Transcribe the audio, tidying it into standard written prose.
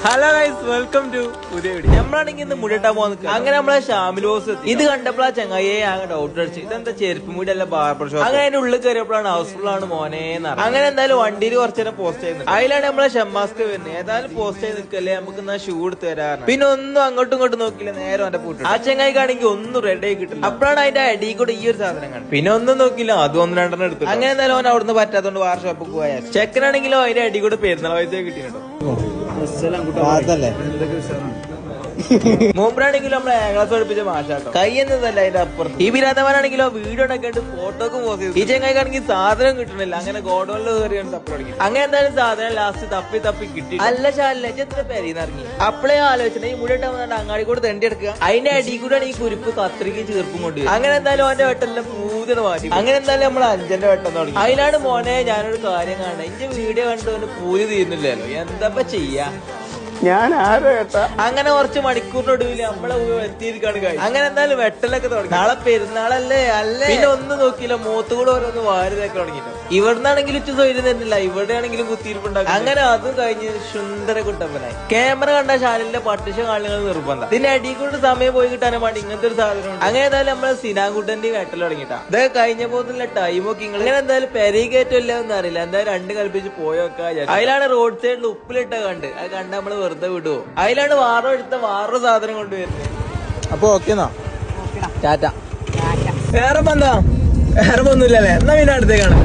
Hello guys, welcome to പുതിയ video. നമ്മളാണെങ്കിൽ ഇന്ന് മുടിയിട്ടാൻ പോകുന്നത്. അങ്ങനെ നമ്മളെ ഷാമിൽ ബോസ് ഇത് കണ്ടപ്പോൾ ആ ചങ്ങായിയെ ആകെ ഡൗട്ട് അടിച്ചു, ഇതെന്താ ചെരുപ്പ് മുടി അല്ല ബാർബർ ഷോപ്പ്. അങ്ങനെ അതിന്റെ ഉള്ളിൽ കയറിയപ്പോഴാണ് ഹൗസ്ഫുൾ ആണ് മോനേന്ന്. അങ്ങനെ എന്തായാലും വണ്ടിയിൽ കുറച്ചു നേരം പോസ്റ്റ് ചെയ്യുന്നത്. അതിലാണ് നമ്മളെ ഷമ്മാസ്ക് വരുന്നത്. ഏതായാലും പോസ്റ്റ് ചെയ്ത് നിൽക്കല്ലേ, നമുക്ക് എന്നാ ഷൂ എടുത്ത് തരാറ്. പിന്നെ ഒന്നും അങ്ങോട്ടും ഇങ്ങോട്ടും നോക്കില്ല, നേരെ അവന്റെ പൂട്ടു. ആ ചങ്ങായിക്കാണെങ്കിൽ ഒന്നും റെഡി ആയി കിട്ടില്ല. അപ്പോഴാണ് അതിന്റെ അടിയിൽ കൂടെ ഈ ഒരു സാധനം കാണുന്നത്. പിന്നെ ഒന്നും നോക്കില്ല, അതും ഒന്ന് രണ്ടെണ്ണം എടുത്തു. അങ്ങനെ എന്തായാലും അവൻ അവിടുന്ന് പറ്റാത്തോണ്ട് വാർ ഷോപ്പിൽ പോയാൽ ചെക്കനാണെങ്കിലോ അതിന്റെ അടി കൂടെ പെരുന്നാൾ പൈസ കിട്ടിയിട്ടുണ്ടോ. മൂപ്പരാണെങ്കിലും നമ്മളെ ക്ലാസ് പഠിപ്പിച്ച മാഷാട്ടോ. കൈ എന്നതല്ല അതിന്റെ അപ്പുറം. ഈ ബിരാത്തമാരാണെങ്കിലോ വീഡിയോ ഉണ്ടാക്കിയിട്ട് ഫോട്ടോക്ക് പോസ്റ്റ് ചെയ്തു. ഈ ചെങ്ങായിക്കാണെങ്കിൽ സാധനം കിട്ടണില്ല. അങ്ങനെ ഗോഡൌണിൽ കയറിയാണ് തപ്പി തുടങ്ങി. അങ്ങനെ എന്തായാലും സാധനം ലാസ്റ്റ് തപ്പി കിട്ടി. അല്ല ശാലിനെ എത്ര പേരീന്ന് ഇറങ്ങി. അപ്പളേ ആലോചന ഈ മുടി ഇട്ടാൽ അങ്ങാടി കൂടെ തെണ്ടി എടുക്കുക. അതിന്റെ അടി കൂടെയാണ് ഈ കുരിപ്പ് കത്രിക്ക് ചീർപ്പും കൊണ്ട്. അങ്ങനെ എന്തായാലും അവന്റെ വെട്ടെല്ലാം പൂതിന് മാറ്റി. അങ്ങനെ എന്തായാലും നമ്മൾ അഞ്ചന്റെ വെട്ടം തുടങ്ങി. അതിനാണ് മോനെ ഞാനൊരു കാര്യം കാണുന്നത്. എന്റെ വീഡിയോ കണ്ടു പൂതി തീരുന്നില്ലല്ലോ, എന്താ ചെയ്യാ. ഞാൻ ആരോ കേട്ടാ. അങ്ങനെ കുറച്ച് മണിക്കൂറിനൊടുവില് നമ്മളെ എത്തിയിരിക്കാണ് കാര്യം. അങ്ങനെ എന്തായാലും വെട്ടലൊക്കെ തുടങ്ങി. നാളെ പെരുന്നാളല്ലേ അല്ലേ. പിന്നെ ഒന്നും നോക്കിയില്ല, മൂത്തുകൂടെ ഓരോന്ന് വാരിതൊക്കെ തുടങ്ങിട്ടോ. ഇവിടുന്നാണെങ്കിലും ഇച്ചു സ്വയം തരുന്നില്ല, ഇവിടെ ആണെങ്കിലും കുത്തിയിരിപ്പുണ്ടാകും. അങ്ങനെ അതും കഴിഞ്ഞ് സുന്ദര കുട്ടപ്പനായി. ക്യാമറ കണ്ട ശാലിന്റെ പട്ടിഷ കാലുകൾ നിർബന്ധം. ഇതിന്റെ അടി കൊണ്ട് സമയം പോയി കിട്ടാനും വേണ്ടി ഇങ്ങനത്തെ ഒരു സാധനം. അങ്ങനെ എന്തായാലും നമ്മളെ സിനാൻകുട്ടന്റെ വെട്ടൽ തുടങ്ങിട്ടാ. ഇതൊക്കെ കഴിഞ്ഞ പോലുള്ള ടൈമൊക്കെ ഇങ്ങനെ എന്തായാലും പെരയി കയറ്റമില്ല എന്ന് അറിയില്ല. എന്തായാലും രണ്ട് കൽപ്പിച്ച് പോയൊക്കെ. അതിലാണ് റോഡ് സൈഡിൽ ഉപ്പിലിട്ട കണ്ട്. അത് കണ്ട് നമ്മള് വെറുതെ വിടുവോ. അതിലാണ് വാറോ എടുത്ത വാറോ സാധനം കൊണ്ടുവരുന്നത്. അപ്പൊ ഓക്കെന്നാ, ടാറ്റ. വേറെ ഒന്നുമില്ലല്ലേ, എന്നാ പിന്നെ അടുത്തേക്കാണ്.